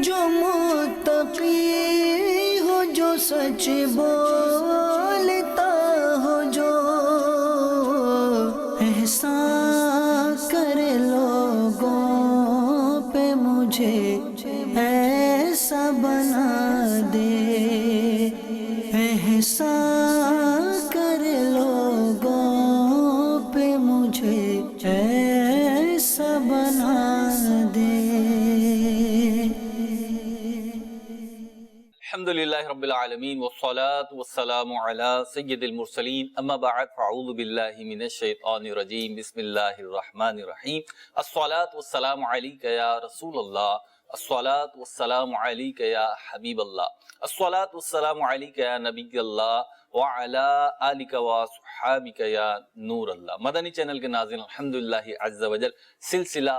جو متقی ہو، جو سچ بولتا ہو، جو احسان کرے لوگوں پہ، مجھے ایسا بنا دے، احسان کرے لوگوں پہ، مجھے ایسا بنا دے۔ الحمدللہ رب العالمین والصلاة والسلام علی سید المرسلین، اما بعد فاعوذ باللہ من الشیطان الرجیم، بسم اللہ الرحمن الرحیم۔ الصلاة والسلام علیک یا رسول اللہ، الصلاة والسلام علیک یا حبیب اللہ، الصلاة والسلام علیک یا نبی اللہ، وعلی آلک وصحابک یا نور اللہ۔ مدنی چینل کے ناظرین، الحمدللہ عز وجل سلسلہ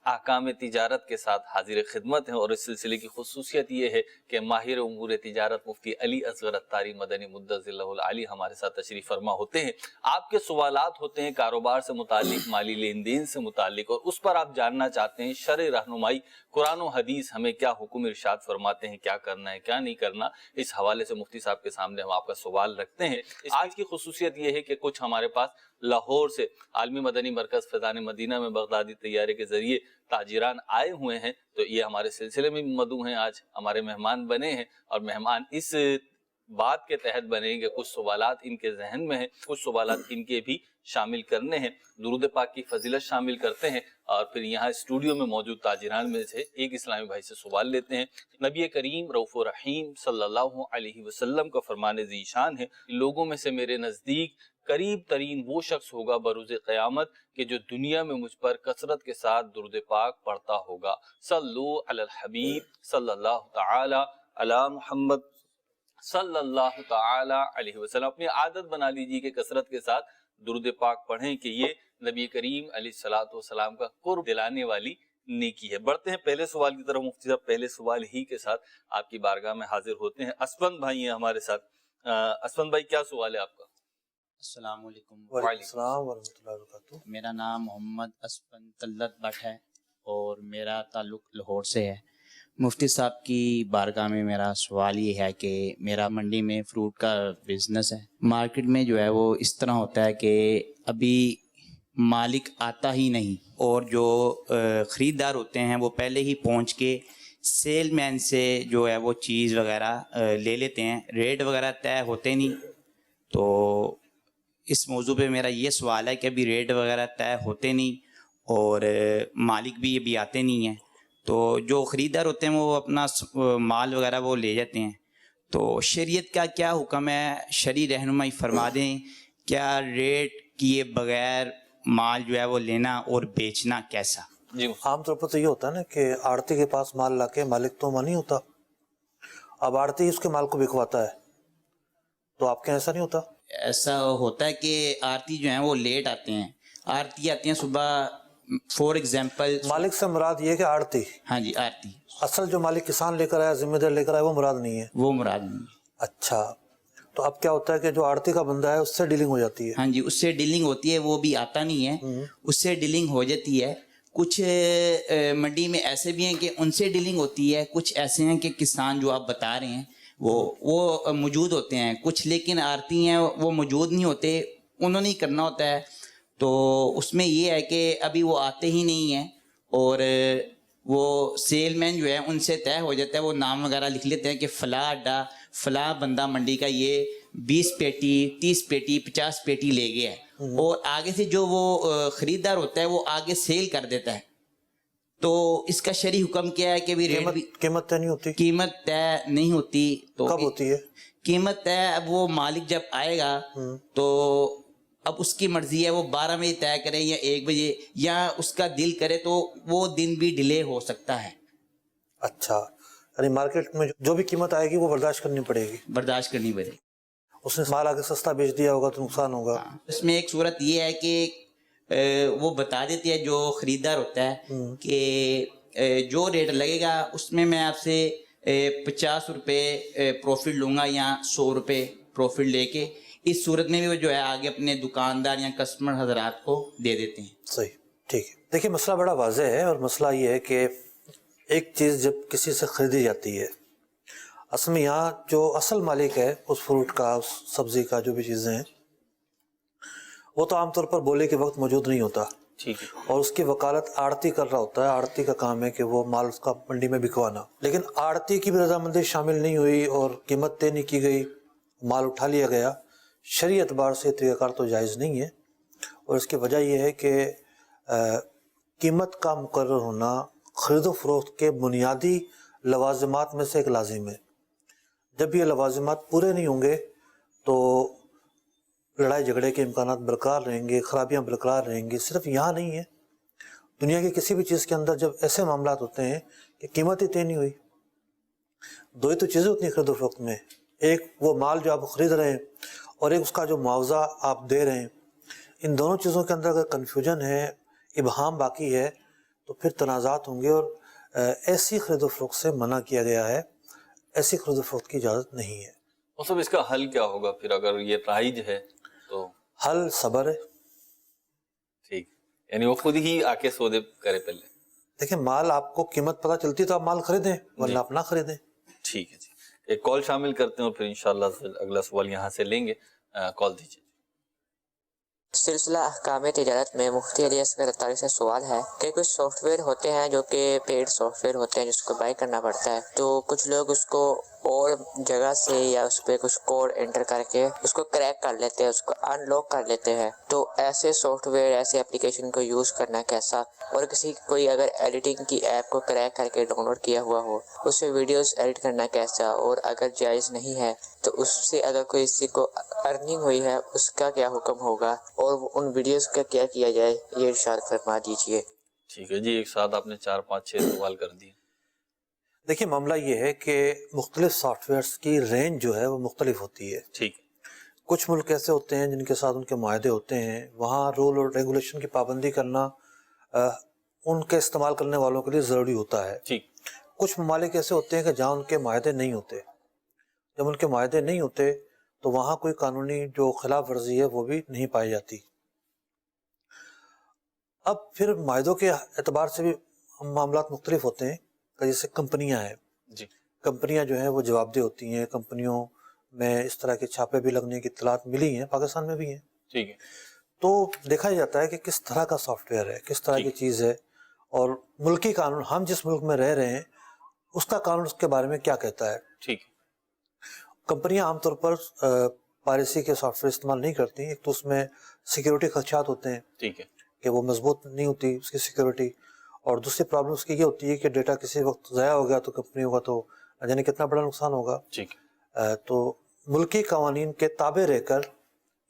احکام تجارت کے ساتھ حاضر خدمت ہیں، اور اس سلسلے کی خصوصیت یہ ہے کہ ماہر امور تجارت مفتی علی اصغر اتاری مدنی مدظ اللہ العلی ہمارے ساتھ تشریف فرما ہوتے ہیں۔ آپ کے سوالات ہوتے ہیں کاروبار سے متعلق، مالی لین دین سے متعلق، اور اس پر آپ جاننا چاہتے ہیں شرعی رہنمائی، قرآن و حدیث ہمیں کیا حکم ارشاد فرماتے ہیں، کیا کرنا ہے کیا نہیں کرنا، اس حوالے سے مفتی صاحب کے سامنے ہم آپ کا سوال رکھتے ہیں۔ آج کی خصوصیت یہ ہے کہ کچھ ہمارے پاس لاہور سے عالمی مدنی مرکز فیضان مدینہ میں بغدادی طیارے کے ذریعے تاجران آئے ہوئے ہیں، تو یہ ہمارے سلسلے میں مدعو ہیں، آج ہمارے مہمان بنے ہیں، اور مہمان اس بات کے تحت بنے کہ کچھ سوالات ان کے ذہن میں ہیں، کچھ سوالات ان کے بھی شامل کرنے ہیں، درود پاک کی فضیلت شامل کرتے ہیں، اور پھر یہاں اسٹوڈیو میں موجود تاجران میں سے ایک اسلامی بھائی سے سوال لیتے ہیں۔ نبی کریم رؤوف رحیم صلی اللہ علیہ وسلم کا فرمان ذی شان ہے، لوگوں میں سے میرے نزدیک قریب ترین وہ شخص ہوگا بروز قیامت کہ جو دنیا میں مجھ پر کثرت کے ساتھ درود پاک پڑھتا ہوگا۔ صلو علی الحبیب صلی اللہ تعالی علی محمد صلی اللہ تعالی علیہ وسلم۔ اپنی عادت بنا لیجیے کہ کثرت کے ساتھ درود پاک پڑھیں، کہ یہ نبی کریم علیہ السلام کا قرب دلانے والی نیکی ہے۔ بڑھتے ہیں پہلے سوال کی طرف مفتی صاحب، پہلے سوال ہی کے ساتھ آپ کی بارگاہ میں حاضر ہوتے ہیں۔ اسفند بھائی ہیں ہمارے ساتھ۔ اسفند بھائی کیا سوال ہے آپ کا؟ السلام علیکم۔ وعلیکم السلام ورحمۃ اللہ وبرکاتہ۔ میرا نام محمد اسفند طلت بٹ ہے اور میرا تعلق لاہور سے ہے۔ مفتی صاحب کی بارگاہ میں میرا سوال یہ ہے کہ میرا منڈی میں فروٹ کا بزنس ہے، مارکیٹ میں جو ہے وہ اس طرح ہوتا ہے کہ ابھی مالک آتا ہی نہیں، اور جو خریدار ہوتے ہیں وہ پہلے ہی پہنچ کے سیل مین سے جو ہے وہ چیز وغیرہ لے لیتے ہیں، ریٹ وغیرہ طے ہوتے نہیں۔ تو اس موضوع پہ میرا یہ سوال ہے کہ ابھی ریٹ وغیرہ طے ہوتے نہیں اور مالک بھی ابھی آتے نہیں ہیں، تو جو خریدار ہوتے ہیں وہ اپنا مال وغیرہ وہ لے جاتے ہیں، تو شریعت کا کیا حکم ہے؟ شرعی رہنمائی فرما دیں، کیا ریٹ کیے بغیر مال جو ہے وہ لینا اور بیچنا کیسا؟ جی عام طور پر تو یہ ہوتا ہے نا کہ آڑتی کے پاس مال لا کے مالک تو منی ہوتا، اب آڑتی اس کے مال کو بکواتا ہے، تو آپ کے ایسا نہیں ہوتا؟ ایسا ہوتا ہے کہ آرتی جو ہیں وہ لیٹ آتے ہیں، آرتی آتی ہیں صبح، فور ایگزامپل مالک سے مراد یہ کہ آڑتی، ہاں جی آرتی، اصل جو مالک کسان لے کر آیا، ذمہ دار لے کر آیا، وہ مراد نہیں ہے؟ وہ مراد نہیں۔ اچھا، تو اب کیا ہوتا ہے کہ جو آڑتی کا بندہ ہے اس سے ڈیلنگ ہو جاتی ہے؟ ہاں جی، اس سے ڈیلنگ ہوتی ہے، وہ بھی آتا نہیں ہے، اس سے ڈیلنگ ہو جاتی ہے۔ کچھ منڈی میں ایسے بھی ہیں کہ ان سے ڈیلنگ ہوتی ہے، کچھ ایسے ہیں کہ کسان جو آپ بتا رہے ہیں وہ موجود ہوتے ہیں، کچھ لیکن آرتی ہیں وہ موجود نہیں ہوتے، انہوں نے ہی کرنا ہوتا ہے۔ تو اس میں یہ ہے کہ ابھی وہ آتے ہی نہیں ہیں، اور وہ سیل مین جو ہے ان سے طے ہو جاتا ہے، وہ نام وغیرہ لکھ لیتے ہیں کہ فلاں اڈا فلاں بندہ منڈی کا یہ 20 پیٹی 30 پیٹی 50 پیٹی لے گیا ہے، اور آگے سے جو وہ خریدار ہوتا ہے وہ آگے سیل کر دیتا ہے۔ تو اس کا شرعی حکم کیا ہے کہ قیمت طے نہیں ہوتی؟ قیمت طے نہیں ہوتی۔ تو کب ہوتی ہے قیمت طے؟ اب وہ مالک جب آئے گا تو اب اس کی مرضی ہے، وہ 12 بجے طے کرے یا 1 بجے، یا اس کا دل کرے تو وہ دن بھی ڈیلے ہو سکتا ہے۔ اچھا، یعنی مارکیٹ میں جو بھی قیمت آئے گی وہ برداشت کرنی پڑے گی؟ برداشت کرنی پڑے گی۔ اس نے مال آگے سستا بیچ دیا ہوگا تو نقصان ہوگا۔ اس میں ایک صورت یہ ہے کہ وہ بتا دیتی ہے جو خریدار ہوتا ہے کہ جو ریٹ لگے گا اس میں آپ سے 50 روپے پروفٹ لوں گا یا 100 روپے پروفٹ لے کے، اس صورت میں بھی وہ جو ہے آگے اپنے دکاندار یا کسٹمر حضرات کو دے دیتے ہیں۔ صحیح، ٹھیک ہے۔ دیکھیے مسئلہ بڑا واضح ہے، اور مسئلہ یہ ہے کہ ایک چیز جب کسی سے خریدی جاتی ہے، اصل میں یہاں جو اصل مالک ہے اس فروٹ کا، اس سبزی کا، جو بھی چیزیں ہیں، وہ تو عام طور پر بولے کے وقت موجود نہیں ہوتا، ٹھیک ہے، اور اس کی وکالت آڑتی کر رہا ہوتا ہے۔ آڑتی کا کام ہے کہ وہ مال اس کا منڈی میں بکوانا، لیکن آڑتی کی بھی رضامندی شامل نہیں ہوئی اور قیمت طے نہیں کی گئی، مال اٹھا لیا گیا، شرعی اعتبار سے طریقہ کار تو جائز نہیں ہے۔ اور اس کی وجہ یہ ہے کہ قیمت کا مقرر ہونا خرید و فروخت کے بنیادی لوازمات میں سے ایک لازم ہے۔ جب یہ لوازمات پورے نہیں ہوں گے تو لڑائی جھگڑے کے امکانات برقرار رہیں گے، خرابیاں برقرار رہیں گی۔ صرف یہاں نہیں ہے، دنیا کی کسی بھی چیز کے اندر جب ایسے معاملات ہوتے ہیں کہ قیمت ہی طے نہیں ہوئی، دو ہی تو چیزیں ہوتی ہیں خرید و فروخت میں، ایک وہ مال جو آپ خرید رہے ہیں اور ایک اس کا جو معاوضہ آپ دے رہے ہیں۔ ان دونوں چیزوں کے اندر اگر کنفیوژن ہے، ابہام باقی ہے، تو پھر تنازعات ہوں گے، اور ایسی خرید و فروخت سے منع کیا گیا ہے، ایسی خرید و فروخت کی اجازت نہیں ہے۔ اور صاحب اس کا حل کیا ہوگا پھر اگر یہ رائج ہے تو؟ حل صبر ہے۔ ٹھیک، یعنی وہ خود ہی آ کے سودے کرے پہلے؟ دیکھیں، مال آپ کو قیمت پتہ چلتی تو آپ مال خریدیں، ورنہ آپ نہ خریدیں۔ ٹھیک ہے جی، ایک کال شامل کرتے ہیں اور پھر انشاءاللہ اگلا سوال یہاں سے لیں گے۔ کال دیجیے۔ سلسلہ احکام تجارت میں مفتی علی اصغر اتاری سے سوال ہے کہ کچھ سافٹ ویئر ہوتے ہیں جو کہ پیڈ سافٹ ویئر ہوتے ہیں جس کو بائی کرنا پڑتا ہے، تو کچھ لوگ اس کو اور جگہ سے یا اس پہ کچھ کوڈ انٹر کر کے اس کو کریک کر لیتے ہیں، اس کو ان لاک کر لیتے ہیں۔ تو ایسے سافٹ ویئر، ایسے اپلیکیشن کو یوز کرنا کیسا، اور کوئی اگر ایڈیٹنگ کی ایپ کو کریک کر کے ڈاؤن لوڈ کیا ہوا ہو اس سے ویڈیوز ایڈٹ کرنا کیسا، اور اگر جائز نہیں ہے تو اس سے اگر کوئی کسی کو ارننگ ہوئی ہے اس کا کیا حکم ہوگا، اور ان ویڈیوز کا کیا کیا جائے، یہ ارشاد فرما دیجیے۔ ٹھیک ہے جی، ایک ساتھ آپ نے 4-5-6 سوال کر دیے۔ دیکھیں، معاملہ یہ ہے کہ مختلف سافٹ ویئرس کی رینج جو ہے وہ مختلف ہوتی ہے۔ ٹھیک، کچھ ملک ایسے ہوتے ہیں جن کے ساتھ ان کے معاہدے ہوتے ہیں، وہاں رول اور ریگولیشن کی پابندی کرنا ان کے استعمال کرنے والوں کے لیے ضروری ہوتا ہے۔ ٹھیک، کچھ ممالک ایسے ہوتے ہیں کہ جہاں ان کے معاہدے نہیں ہوتے۔ جب ان کے معاہدے نہیں ہوتے تو وہاں کوئی قانونی جو خلاف ورزی ہے وہ بھی نہیں پائی جاتی۔ اب پھر معاہدوں کے اعتبار سے بھی معاملات مختلف ہوتے ہیں، جیسے کمپنیاں ہیں، جی، کمپنیاں جو ہیں وہ جواب دہ ہوتی ہیں، کمپنیوں میں اس طرح کے چھاپے بھی لگنے کی اطلاعات ملی ہیں، پاکستان میں بھی ہیں۔ ٹھیک ہے، تو دیکھا جاتا ہے کہ کس طرح کا سافٹ ویئر ہے، کس طرح کی چیز ہے، اور ملکی قانون، ہم جس ملک میں رہ رہے ہیں اس کا قانون اس کے بارے میں کیا کہتا ہے۔ ٹھیک، کمپنیاں عام طور پر پائریسی کے سافٹ ویئر استعمال نہیں کرتی، ایک تو اس میں سیکیورٹی خدشات ہوتے ہیں ٹھیک ہے، کہ وہ مضبوط نہیں ہوتی اس کی سیکیورٹی، اور دوسری پرابلم اس کی یہ ہوتی ہے کہ ڈیٹا کسی وقت ضائع ہو گیا تو کمپنیوں کا تو یعنی کتنا بڑا نقصان ہوگا۔ ٹھیک، تو ملکی قوانین کے تابع رہ کر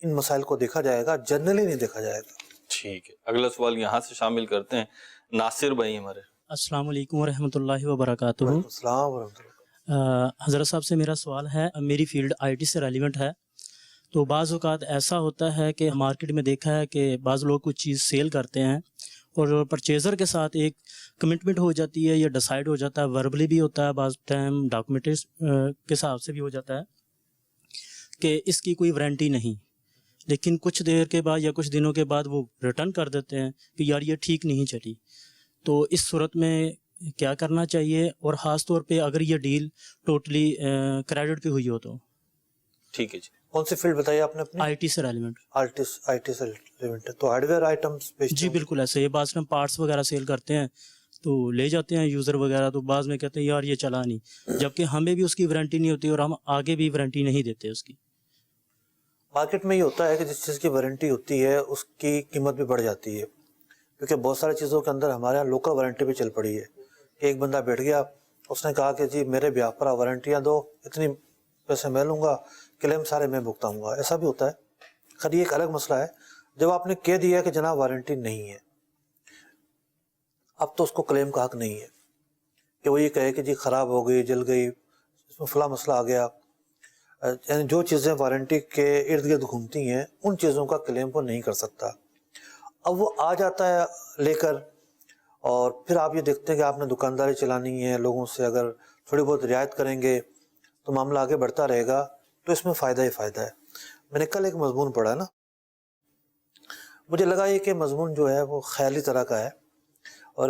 ان مسائل کو دیکھا جائے گا، جنرلی نہیں دیکھا جائے گا۔ ٹھیک ہے، اگلا سوال یہاں سے شامل کرتے ہیں۔ ناصر بھائی ہمارے۔ السلام علیکم ورحمۃ اللہ وبرکاتہ۔ وعلیکم السلام ورحمۃ اللہ۔ حضرت صاحب سے میرا سوال ہے، میری فیلڈ آئی ٹی سے ریلیونٹ ہے، تو بعض اوقات ایسا ہوتا ہے کہ مارکیٹ میں دیکھا ہے کہ بعض لوگ کچھ چیز سیل کرتے ہیں اور پرچیزر کے ساتھ ایک کمٹمنٹ ہو جاتی ہے یا ڈیسائیڈ ہو جاتا ہے، وربلی بھی ہوتا ہے، بعض ٹائم ڈاکومنٹس کے حساب سے بھی ہو جاتا ہے کہ اس کی کوئی وارنٹی نہیں، لیکن کچھ دیر کے بعد یا کچھ دنوں کے بعد وہ ریٹرن کر دیتے ہیں کہ یار یہ ٹھیک نہیں چلی۔ تو اس صورت میں کیا کرنا چاہیے، اور خاص طور پہ اگر یہ ڈیل ٹوٹلی کریڈٹ پہ ہوئی ہو تو؟ ٹھیک ہے جی، کون سی فیلڈ بتائی آپ نے اپنی؟ آئی ٹی سے ریلیونٹ۔ آئی ٹی سے ریلیونٹ ہے، تو ہارڈ ویئر آئٹمس بیچتے جی ہیں؟ بالکل ایسے، یہ بعض ٹائم پارٹس وغیرہ سیل کرتے ہیں تو لے جاتے ہیں یوزر وغیرہ، تو بعض میں کہتے ہیں یار یہ چلا نہیں، جبکہ ہمیں بھی اس کی وارنٹی نہیں ہوتی اور ہم آگے بھی وارنٹی نہیں دیتے اس کی۔ مارکیٹ میں یہ ہوتا ہے کہ جس چیز کی وارنٹی ہوتی ہے اس کی قیمت بھی بڑھ جاتی ہے، کیونکہ بہت ساری چیزوں کے اندر ہمارے یہاں لوکل وارنٹی بھی چل پڑی ہے کہ ایک بندہ بیٹھ گیا، اس نے کہا کہ جی میرے بیاہ پر وارنٹیاں دو، اتنی پیسے میں لوں گا، کلیم سارے میں بھگتاؤں گا، ایسا بھی ہوتا ہے۔ خیر یہ ایک الگ مسئلہ ہے، جب آپ نے کہہ دیا کہ جناب وارنٹی نہیں ہے، اب تو اس کو کلیم کا حق نہیں ہے کہ وہ یہ کہے کہ جی خراب ہو گئی، جل گئی، اس میں فلاں مسئلہ آ گیا۔ یعنی جو چیزیں وارنٹی کے ارد گرد گھومتی ہیں ان چیزوں کا کلیم وہ نہیں کر سکتا۔ اب وہ آ جاتا ہے لے کر، اور پھر آپ یہ دیکھتے ہیں کہ آپ نے دکانداری چلانی ہے، لوگوں سے اگر تھوڑی بہت رعایت کریں گے تو معاملہ آگے بڑھتا رہے گا، تو اس میں فائدہ ہی فائدہ ہے۔ میں نے کل ایک مضمون پڑھا نا، مجھے لگا یہ کہ مضمون جو ہے وہ خیالی طرح کا ہے، اور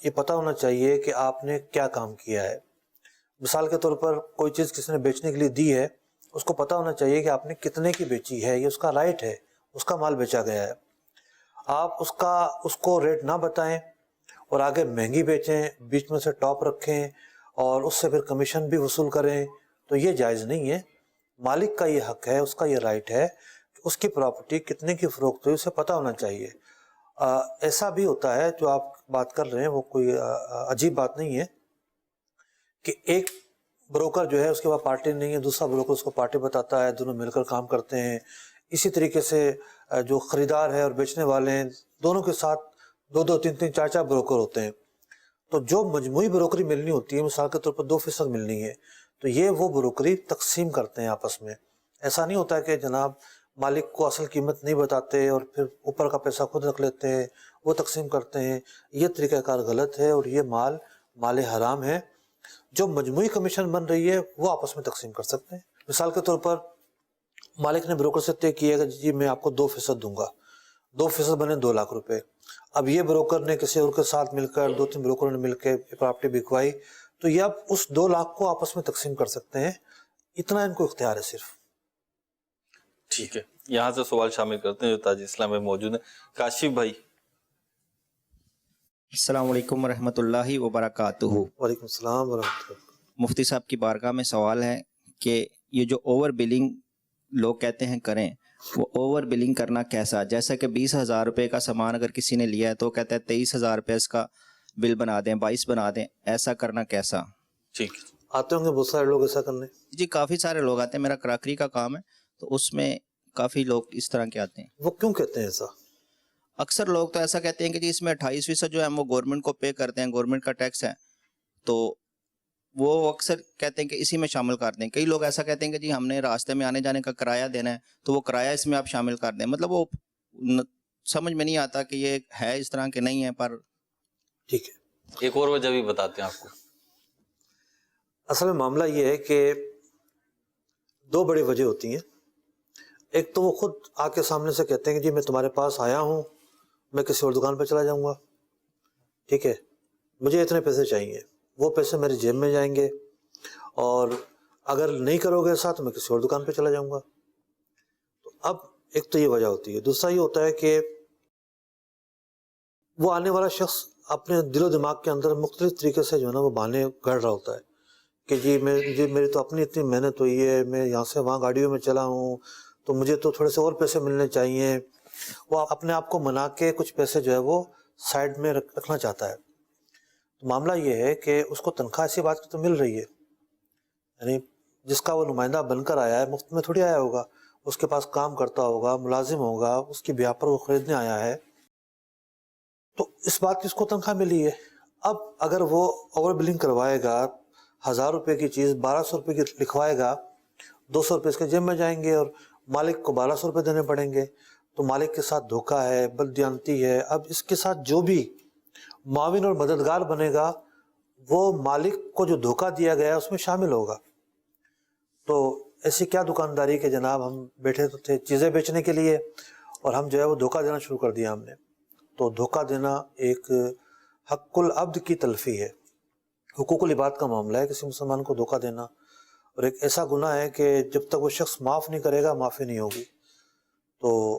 یہ پتہ ہونا چاہیے کہ آپ نے کیا کام کیا ہے. مثال کے طور پر کوئی چیز کسی نے بیچنے کے لیے دی ہے, اس کو پتہ ہونا چاہیے کہ آپ نے کتنے کی بیچی ہے, یہ اس کا رائٹ ہے, اس کا مال بیچا گیا ہے. آپ اس کو ریٹ نہ بتائیں اور آگے مہنگی بیچیں, بیچ میں سے ٹاپ رکھیں اور اس سے پھر کمیشن بھی وصول کریں, تو یہ جائز نہیں ہے. مالک کا یہ حق ہے, اس کا یہ رائٹ ہے کہ اس کی پراپرٹی کتنے کی فروخت ہوئی اسے پتہ ہونا چاہیے. ایسا بھی ہوتا ہے جو آپ بات کر رہے ہیں وہ کوئی عجیب بات نہیں ہے کہ ایک بروکر جو ہے اس کے بعد پارٹی نہیں ہے, دوسرا بروکر اس کو پارٹی بتاتا ہے, دونوں مل کر کام کرتے ہیں. اسی طریقے سے جو خریدار ہے اور بیچنے والے ہیں دونوں کے ساتھ 2 3 4 بروکر ہوتے ہیں. تو جو مجموعی بروکری ملنی ہوتی ہے, مثال کے طور پر 2% ملنی ہے, تو یہ وہ بروکری تقسیم کرتے ہیں آپس میں. ایسا نہیں ہوتا کہ جناب مالک کو اصل قیمت نہیں بتاتے اور پھر اوپر کا پیسہ خود رکھ لیتے ہیں, وہ تقسیم کرتے ہیں. یہ طریقہ کار غلط ہے اور یہ مال حرام ہے. جو مجموعی کمیشن بن رہی ہے وہ آپس میں تقسیم کر سکتے ہیں. مثال کے طور پر مالک نے بروکر سے طے کیا کہ جی میں آپ کو 2% دوں گا, 2% بنے 2 لاکھ روپے. اب یہ بروکر نے کسی اور کے ساتھ مل کر 2 3 بروکروں نے مل کے پراپرٹی بکوائی, تو یہ اب اس 2 لاکھ کو آپس میں تقسیم کر سکتے ہیں. اتنا ان کو اختیار ہے صرف. ٹھیک ہے, یہاں سے سوال شامل کرتے ہیں جو تاج اسلام میں موجود ہیں. کاشف بھائی. السلام علیکم ورحمۃ اللہ وبرکاتہ. وعلیکم السلام ورحمۃ اللہ. مفتی صاحب کی بارگاہ میں سوال ہے کہ یہ جو اوور بلنگ لوگ کہتے ہیں کریں, وہ اوور بلنگ کرنا کیسا؟ جیسا کہ 20,000 روپے کا سامان اگر کسی نے لیا ہے تو کہتا ہے 23,000 روپے اس کا بل بنا دیں, 22 بنا دیں, ایسا کرنا کیسا؟ ٹھیک, آتے ہوں گے بہت سارے لوگ ایسا کرنے. جی کافی سارے لوگ آتے ہیں, میرا کراکری کا کام ہے تو اس میں کافی لوگ اس طرح کے آتے ہیں. وہ کیوں کہتے ہیں ایسا؟ اکثر لوگ تو ایسا کہتے ہیں کہ جی اس میں 28% جو ہے وہ گورنمنٹ کو پے کرتے ہیں, گورنمنٹ کا ٹیکس ہے, تو وہ اکثر کہتے ہیں کہ اسی میں شامل کر دیں. کئی لوگ ایسا کہتے ہیں کہ جی ہم نے راستے میں آنے جانے کا کرایہ دینا ہے تو وہ کرایہ اس میں آپ شامل کر دیں. مطلب وہ سمجھ میں نہیں آتا کہ یہ ہے اس طرح کے نہیں ہے. پر ٹھیک ہے, ایک اور وجہ بھی بتاتے ہیں آپ کو. اصل میں معاملہ یہ ہے کہ 2 بڑی وجہ ہوتی ہیں. ایک تو وہ خود آ کے سامنے سے کہتے ہیں کہ جی میں تمہارے پاس آیا ہوں, میں کسی اور دکان پہ چلا جاؤں گا, ٹھیک ہے, مجھے اتنے پیسے چاہیے, وہ پیسے میری جیب میں جائیں گے, اور اگر نہیں کرو گے ایسا تو میں کسی اور دکان پہ چلا جاؤں گا. تو اب ایک تو یہ وجہ ہوتی ہے. دوسرا یہ ہوتا ہے کہ وہ آنے والا شخص اپنے دل و دماغ کے اندر مختلف طریقے سے جو ہے نا وہ بہانے گھڑ رہا ہوتا ہے کہ جی میری تو اپنی اتنی محنت ہوئی ہے, میں یہاں سے وہاں گاڑیوں میں چلا ہوں, تو مجھے تو تھوڑے سے اور پیسے ملنے چاہیے. وہ اپنے آپ کو منا کے کچھ پیسے جو ہے وہ سائڈ میں رکھنا چاہتا ہے. تو معاملہ یہ ہے کہ اس کو تنخواہ ایسی بات کی تو مل رہی ہے, یعنی جس کا وہ نمائندہ بن کر آیا ہے مفت میں تھوڑی آیا ہوگا, اس کے پاس کام کرتا ہوگا, ملازم ہوگا, اس کی بیاہ پر وہ خریدنے آیا ہے, تو اس بات کی اس کو تنخواہ ملی ہے. اب اگر وہ اوور بلنگ کروائے گا, 1,000 روپے کی چیز 1,200 روپے کی لکھوائے گا, 200 روپے اس کے جیب میں جائیں گے اور مالک کو 1,200 روپے دینے پڑیں گے. تو مالک کے ساتھ دھوکہ ہے, بددیانتی ہے. اب اس کے ساتھ جو بھی معاون اور مددگار بنے گا وہ مالک کو جو دھوکہ دیا گیا ہے اس میں شامل ہوگا. تو ایسی کیا دکانداری کہ جناب ہم بیٹھے تو تھے چیزیں بیچنے کے لیے اور ہم جو ہے وہ دھوکہ دینا شروع کر دیا ہم نے. تو دھوکہ دینا ایک حق العبد کی تلفی ہے, حقوق العباد کا معاملہ ہے کسی مسلمان کو دھوکہ دینا, اور ایک ایسا گناہ ہے کہ جب تک وہ شخص معاف نہیں کرے گا معافی نہیں ہوگی. تو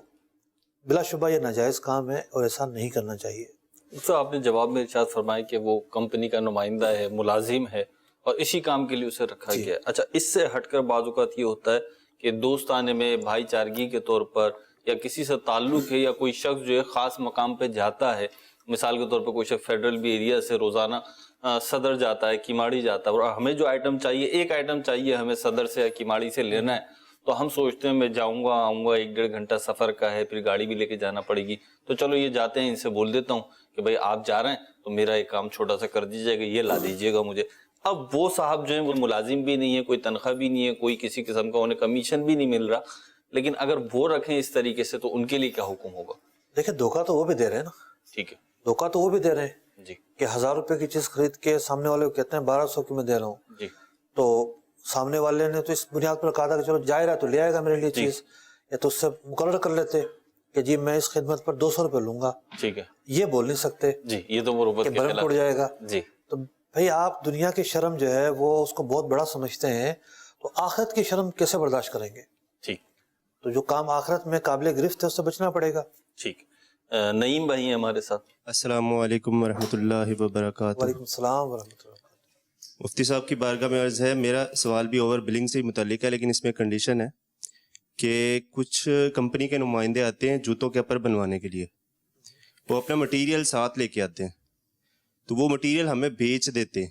بلا شبہ یہ ناجائز کام ہے اور ایسا نہیں کرنا چاہیے. تو آپ نے جواب میں ارشاد فرمایا کہ وہ کمپنی کا نمائندہ ہے, ملازم ہے, اور اسی کام کے لیے اسے رکھا گیا ہے. اچھا, اس سے ہٹ کر بعض اوقات یہ ہوتا ہے کہ دوستانے میں بھائی چارگی کے طور پر یا کسی سے تعلق ہے یا کوئی شخص جو ہے خاص مقام پہ جاتا ہے, مثال کے طور پر کوئی شخص فیڈرل بھی ایریا سے روزانہ صدر جاتا ہے, کیماڑی جاتا ہے, اور ہمیں جو آئٹم چاہیے, ایک آئٹم چاہیے ہمیں صدر سے یا کیماڑی سے لینا ہے, تو ہم سوچتے ہیں میں جاؤں گا آؤں گا, 1-1.5 گھنٹہ سفر کا ہے, پھر گاڑی بھی لے کے جانا پڑے گی, تو چلو یہ جاتے ہیں, ان سے بول دیتا ہوں کہ بھائی آپ جا رہے ہیں تو میرا ایک کام چھوٹا سا کر دیجیے گا, یہ لا دیجیے گا مجھے. اب وہ صاحب جو ہیں وہ ملازم بھی نہیں ہے, کوئی تنخواہ بھی نہیں ہے, کوئی کسی قسم کا انہیں کمیشن بھی نہیں مل رہا, لیکن اگر وہ رکھیں اس طریقے سے تو ان کے لیے کیا حکم ہوگا؟ دیکھیں دھوکہ تو وہ بھی دے رہے ہیں نا. ٹھیک ہے, دھوکہ تو وہ بھی دے رہے ہیں جی, کہ 1,000 روپے کی چیز خرید کے سامنے والے کو کہتے ہیں 1,200 کی میں دے رہا ہوں. جی, تو سامنے والے نے تو اس بنیاد پر کہا تھا کہ چلو جائے رہا تو لے آئے گا میرے لیے چیز, یا تو اس سے مقرر کر لیتے کہ جی میں اس خدمت پر 200 روپے لوں گا, ٹھیک ہے یہ بول نہیں سکتے جی, یہ تو مروت کہ کے برن خلاف ٹوٹ جائے گا. جی. تو بھئی آپ دنیا کی شرم جو ہے وہ اس کو بہت بڑا سمجھتے ہیں, تو آخرت کی شرم کیسے برداشت کریں گے؟ ٹھیک تو جو کام آخرت میں قابل گرفت ہے اس سے بچنا پڑے گا. ٹھیک. نعیم بھائی ہیں ہمارے ساتھ. السلام علیکم ورحمۃ اللہ وبرکاتہ. وعلیکم السلام ورحمۃ اللہ. مفتی صاحب کی بارگاہ میں عرض ہے, میرا سوال بھی اوور بلنگ سے متعلق ہے, لیکن اس میں کنڈیشن ہے کہ کچھ کمپنی کے نمائندے آتے ہیں جوتوں کے اپر بنوانے کے لیے, وہ اپنا مٹیریل ساتھ لے کے آتے ہیں, تو وہ مٹیریل ہمیں بیچ دیتے ہیں.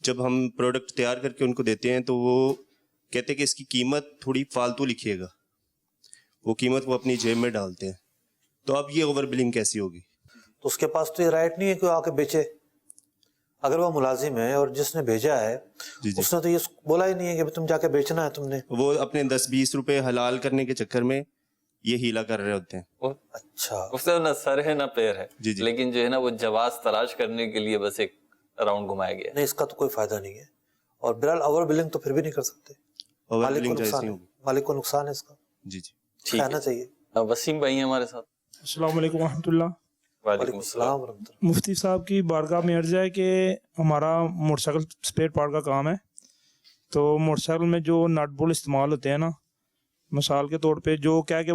جب ہم پروڈکٹ تیار کر کے ان کو دیتے ہیں تو وہ کہتے ہیں کہ اس کی قیمت تھوڑی فالتو لکھیے گا, وہ قیمت وہ اپنی جیب میں ڈالتے ہیں. تو اب یہ اوور بلنگ کیسی ہوگی؟ تو اس کے پاس تو یہ رائٹ نہیں ہے کہ وہ آ کے بیچے. اگر وہ ملازم ہے اور جس نے بھیجا ہے اس نے تو یہ بولا ہی نہیں ہے کہ تم جا کے بیچنا ہے تم نے. وہ اپنے 10-20 روپے حلال کرنے کے چکر میں یہ ہیلا کر رہے ہوتے ہیں. اچھا, اس سے نہ سر ہے نہ پیر ہے, جی جی. لیکن جو ہے نا وہ جواز تلاش کرنے کے لیے بس ایک راؤنڈ گھمایا گیا. نہیں, اس کا تو کوئی فائدہ نہیں ہے, اور بہرحال اوور بلنگ تو پھر بھی نہیں کر سکتے. مالک کو نقصان ہے اس کا. جی جی, کہنا چاہیے. وسیم بھائی ہیں ہمارے ساتھ. السلام علیکم ورحمۃ اللہ. وعلیکم السلام ورحمۃ اللہ. مفتی صاحب کی بارگاہ میں عرض ہے کہ ہمارا موٹر سائیکل اسپیئر پارٹ کا کام ہے, تو موٹر سائیکل میں جو نٹ بول استعمال ہوتے ہیں نا, مثال کے طور پہ جو کیا کہ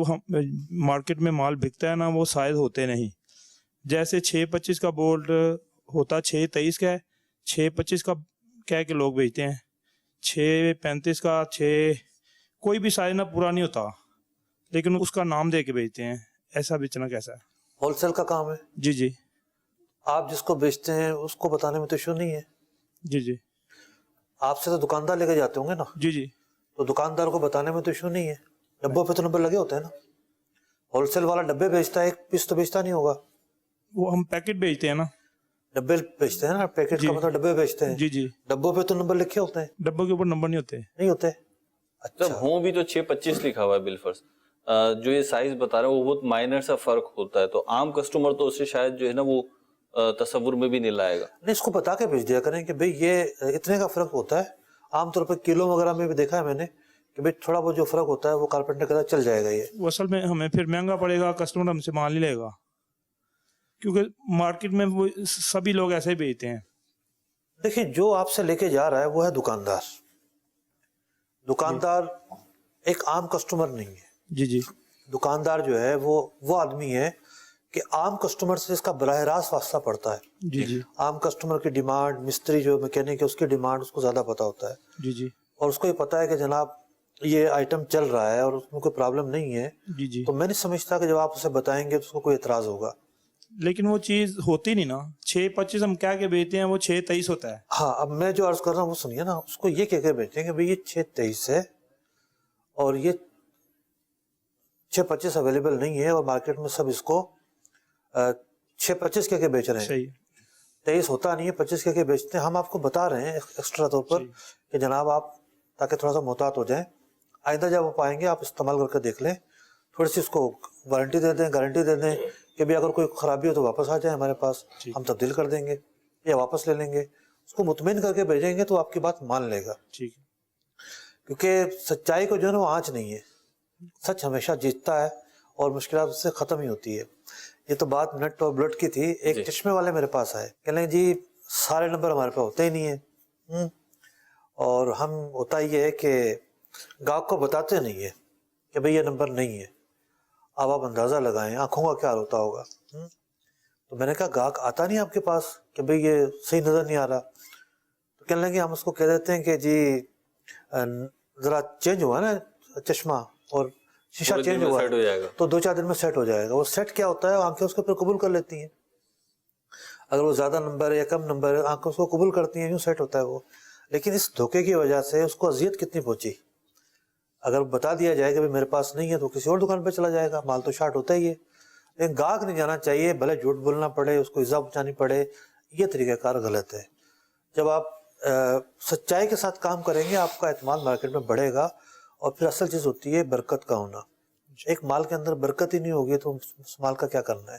مارکیٹ میں مال بکتا ہے نا وہ سائز ہوتے نہیں. جیسے 625 کا بولٹ ہوتا 623 کا ہے, 625 کا کیا ہے کہ لوگ بیچتے ہیں, 635 کا 6 کوئی بھی سائز نہ پورا نہیں ہوتا, لیکن اس کا نام دے کے بیچتے ہیں. ایسا بیچنا کیسا ہے؟ ہول سیل کا کام ہے. جی جی. آپ جس کو بیچتے ہیں اس کو بتانے میں تو ایشو نہیں ہے. جی جی. آپ سے تو دکاندار لے کے جاتے ہوں گے نا. جی جی. تو دکاندار کو بتانے میں تو ایشو نہیں ہے. ڈبوں پہ تو نمبر لگے ہوتے ہیں نا. ہول سیل والا ڈبے بیچتا ہے, ایک پیس تو بیچتا نہیں ہوگا. وہ ہم پیکٹ بیچتے ہیں نا. ڈبے بیچتے ہیں نا, پیکٹ کا مطلب ڈبے بیچتے ہیں. جی جی. ڈبوں پہ تو نمبر لکھے ہوتے ہیں. ڈبوں کے اوپر نمبر نہیں ہوتے. نہیں ہوتے. اچھا, ہوں بھی تو 625 لکھا ہوا ہے بالفرض. جو یہ سائز بتا رہے ہیں وہ بہت مائنر سا فرق ہوتا ہے, تو عام کسٹمر تو اسے شاید جو ہے نا وہ تصور میں بھی نہیں لائے گا. نہیں, اس کو بتا کے بھیج دیا کریں کہ بھئی یہ اتنے کا فرق ہوتا ہے. عام طور پہ کلو وغیرہ میں بھی دیکھا ہے میں نے کہ بھئی تھوڑا بہت جو فرق ہوتا ہے وہ کارپینٹر کے ساتھ چل جائے گا. یہ اصل میں ہمیں پھر مہنگا پڑے گا, کسٹمر ہم سے مال نہیں لے گا, کیونکہ مارکیٹ میں وہ سبھی لوگ ایسے ہی بیچتے ہیں. دیکھیں, جو آپ سے لے کے جا رہا ہے وہ ہے دکاندار. دکاندار ایک عام کسٹمر نہیں ہے. جی جی. دکاندار جو ہے وہ آدمی ہے کہ عام کسٹمر سے اس کا براہ راست واسطہ پڑتا ہے. جی جی. عام کسٹمر کی ڈیمانڈ, مستری جو میکینک ہے اس کی ڈیمانڈ اس کو زیادہ پتا ہوتا ہے. جی جی. اور اس کو یہ پتا ہے کہ جناب یہ آئٹم چل رہا ہے اور اس میں کوئی پرابلم نہیں ہے. جی جی. تو میں نہیں سمجھتا کہ جب آپ اسے بتائیں گے تو اس کو کوئی اعتراض ہوگا. لیکن وہ چیز ہوتی نہیں نا. 625 ہم کیا کے بیچتے ہیں, وہ 623 ہوتا ہے. ہاں, اب میں جو عرض کر رہا ہوں وہ سنیے نا. اس کو یہ کہہ کے بیچیں کہ بھئی یہ 623 ہے اور یہ 625 اویلیبل نہیں ہے, اور مارکیٹ میں سب اس کو 625 کہہ کے بیچ رہے ہیں. صحیح. 23 ہوتا نہیں ہے, 25 کہہ کے بیچتے ہیں. ہم آپ کو بتا رہے ہیں ایکسٹرا طور پر کہ جناب آپ تاکہ تھوڑا سا محتاط ہو جائیں. آئندہ جب آپ آئیں گے آپ استعمال کر کے دیکھ لیں, تھوڑی سی اس کو وارنٹی دے دیں, گارنٹی دے دیں کہ بھی اگر کوئی خرابی ہو تو واپس آ جائیں ہمارے پاس, ہم تبدیل کر دیں گے یا واپس لے لیں گے. اس کو مطمئن کر کے بھیجیں گے تو آپ کی بات مان لے گا. ٹھیک ہے. کیونکہ سچائی کو جو ہے نا وہ آنچ نہیں ہے. سچ ہمیشہ جیتتا ہے اور مشکلات اس سے ختم ہی ہوتی ہے. یہ تو بات نٹ اور بلٹ کی تھی. ایک چشمے والے میرے پاس آئے, کہہ لیں جی سارے نمبر ہمارے پاس ہوتے ہی نہیں ہیں, اور ہم ہوتا یہ ہے کہ گاہک کو بتاتے نہیں ہے کہ بھئی یہ نمبر نہیں ہے. اب آپ اندازہ لگائیں آنکھوں کا کیا ہوتا ہوگا. تو میں نے کہا گاہک آتا نہیں آپ کے پاس کہ بھئی یہ صحیح نظر نہیں آ رہا, تو کہنے لگے ہم اس کو کہہ دیتے ہیں کہ جی ذرا چینج ہوا نا چشمہ اور شیشہ چینج ہوا تو 2-4 دن میں سیٹ ہو جائے گا. وہ سیٹ کیا ہوتا ہے, آنکھیں اس کے اوپر قبول کر لیتی ہیں. اگر وہ زیادہ نمبر ہے یا کم نمبر ہے, آنکھیں اس کو قبول کرتی ہیں, یوں سیٹ ہوتا ہے وہ. لیکن اس دھوکے کی وجہ سے اس کو اذیت کتنی پہنچی. اگر بتا دیا جائے کہ میرے پاس نہیں ہے تو کسی اور دکان پہ چلا جائے گا, مال تو شارٹ ہوتا ہی ہے. لیکن گاہک نہیں جانا چاہیے, بھلے جھوٹ بولنا پڑے, اس کو ایذا پہنچانی پڑے. یہ طریقہ کار غلط ہے. جب آپ سچائی کے ساتھ کام کریں گے آپ کا اعتماد مارکیٹ میں بڑھے گا. اور پھر اصل چیز ہوتی ہے برکت کا ہونا. ایک مال کے اندر برکت ہی نہیں ہوگی تو اس مال کا کیا کرنا ہے.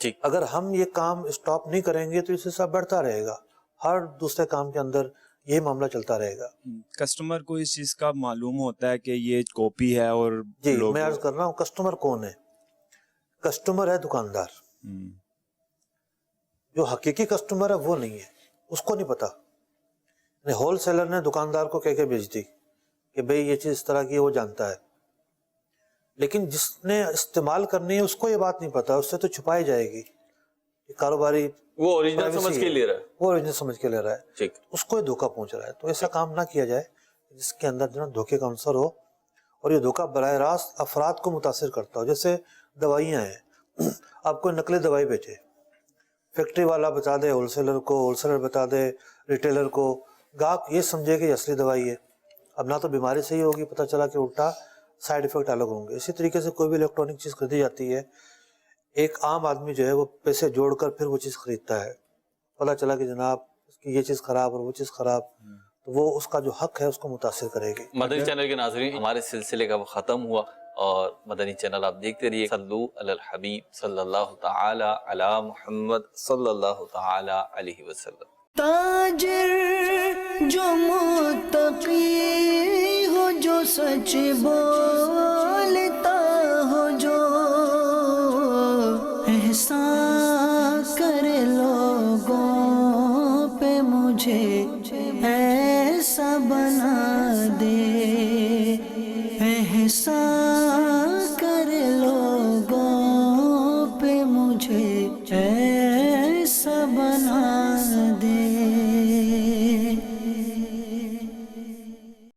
اگر ہم یہ کام اسٹاپ نہیں کریں گے تو اس حساب بڑھتا رہے گا، ہر دوسرے کام کے اندر یہی معاملہ چلتا رہے گا. کسٹمر کو اس چیز کا معلوم ہوتا ہے کہ یہ کاپی ہے اور جی میں عرض کر رہا ہوں کسٹمر کون ہے؟ کسٹمر ہے دکاندار. جو حقیقی کسٹمر ہے وہ نہیں ہے، اس کو نہیں پتا. ہول سیلر نے دکاندار کو کہہ کے بیچ دی کہ بھئی یہ چیز اس طرح کی ہے، وہ جانتا ہے. لیکن جس نے استعمال کرنی ہے اس کو یہ بات نہیں پتا، اس سے تو چھپائی جائے گی. کاروباری وہ اوریجنل سمجھ کے لے رہا ہے، وہ اوریجنل سمجھ کے لے رہا ہے، اس کو یہ دھوکہ پہنچ رہا ہے. تو ایسا کام نہ کیا جائے جس کے اندر جو دھوکے کا عنصر ہو اور یہ دھوکہ براہ راست افراد کو متاثر کرتا ہو. جیسے دوائیاں ہیں، آپ کوئی نقلی دوائی بیچے، فیکٹری والا بتا دے ہول سیلر کو، ہول سیلر بتا دے ریٹیلر کو، گاہک یہ سمجھے کہ یہ اصلی دوائی ہے. اب نہ تو بیماری صحیح ہوگی، پتہ چلا کہ الٹا سائیڈ ایفیکٹ الگ ہوں گے. اسی طریقے سے کوئی بھی الیکٹرانک چیز خریدی جاتی ہے، ایک عام آدمی جو ہے وہ پیسے جوڑ کر پھر وہ چیز خریدتا ہے. پتہ چلا کہ جناب اس کی یہ چیز خراب اور وہ چیز خراب، تو وہ اس کا جو حق ہے اس کو متاثر کرے گی. مدنی چینل کے ناظرین، ہمارے سلسلے کا وہ ختم ہوا، اور مدنی چینل آپ دیکھتے رہیے. صلو علی الحبیب صلی اللہ تعالی علی محمد صلی اللہ تعالی علیہ وسلم. تاجر جو متقی ہو، جو سچ بولتا ہو، جو احسان کرے لوگوں پہ، مجھے ایسا بنا دے. احسان کرے لوگوں پہ، مجھے ایسا بنا